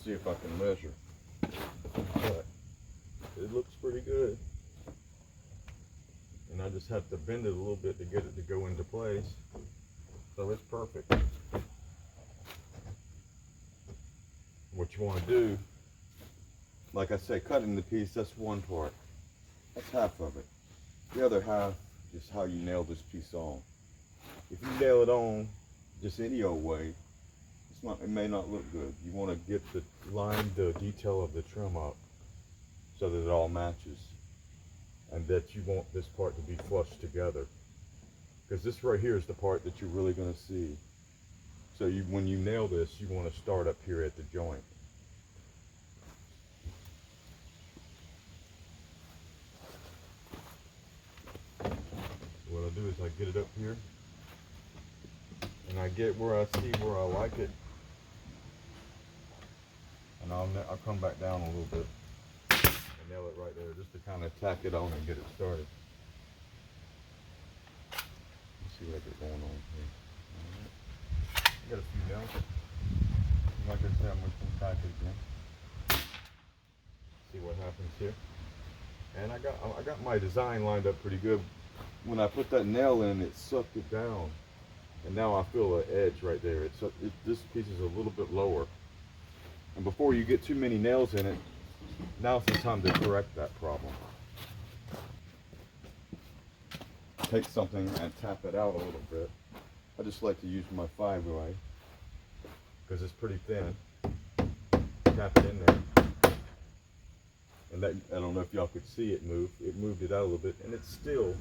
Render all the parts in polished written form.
see if I can measure. But it looks pretty good. And I just have to bend it a little bit to get it to go into place. So it's perfect. What you want to do, like I say, cutting the piece, that's one part. That's half of it. The other half is how you nail this piece on. If you nail it on just any old way, it may not look good. You want to get the detail of the trim up so that it all matches, and that you want this part to be flush together, because this right here is the part that you're really going to see. So when you nail this, you want to start up here at the joint. What I'll do is I get it up here, and I get where I see where I like it, and I'll come back down a little bit and nail it right there, just to kind of tack it on and get it started. Let's see what I got going on here. All right. I got a few nails. Like I said, I'm going to come back again. See what happens here. And I got my design lined up pretty good. When I put that nail in, it sucked it down, and now I feel an edge right there. This piece is a little bit lower, and before you get too many nails in it, now's the time to correct that problem. Take something and tap it out a little bit. I just like to use my 5-way because it's pretty thin. Tap it in there, and that, I don't know if y'all could see it move. It moved it out a little bit, and it's still.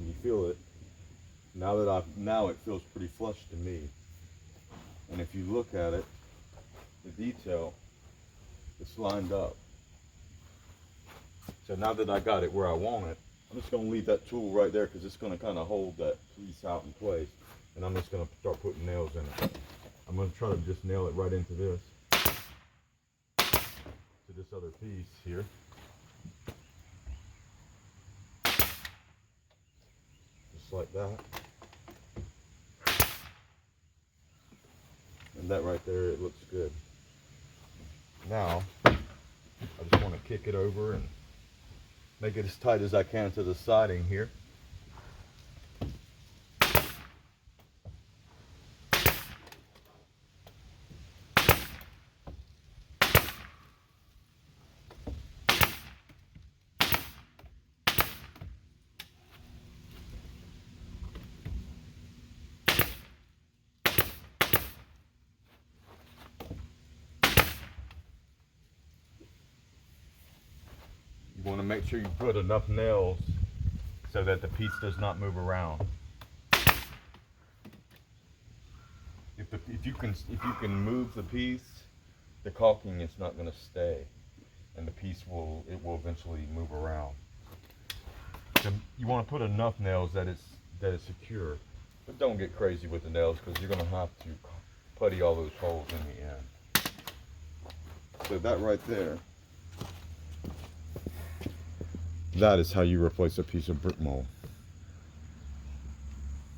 You feel it now it feels pretty flush to me, and if you look at it, the detail, it's lined up. So now that I got it where I want it, I'm just going to leave that tool right there because it's going to kind of hold that piece out in place, and I'm just going to start putting nails in it. I'm going to try to just nail it right into this, to this other piece here. Like that, and that right there, it looks good. Now I just want to kick it over and make it as tight as I can to the siding here. You want to make sure you put enough nails so that the piece does not move around. If you can move the piece, the caulking is not going to stay, and the piece will eventually move around. So you want to put enough nails that it's secure, but don't get crazy with the nails because you're going to have to putty all those holes in the end. So that right there. That is how you replace a piece of brick mold.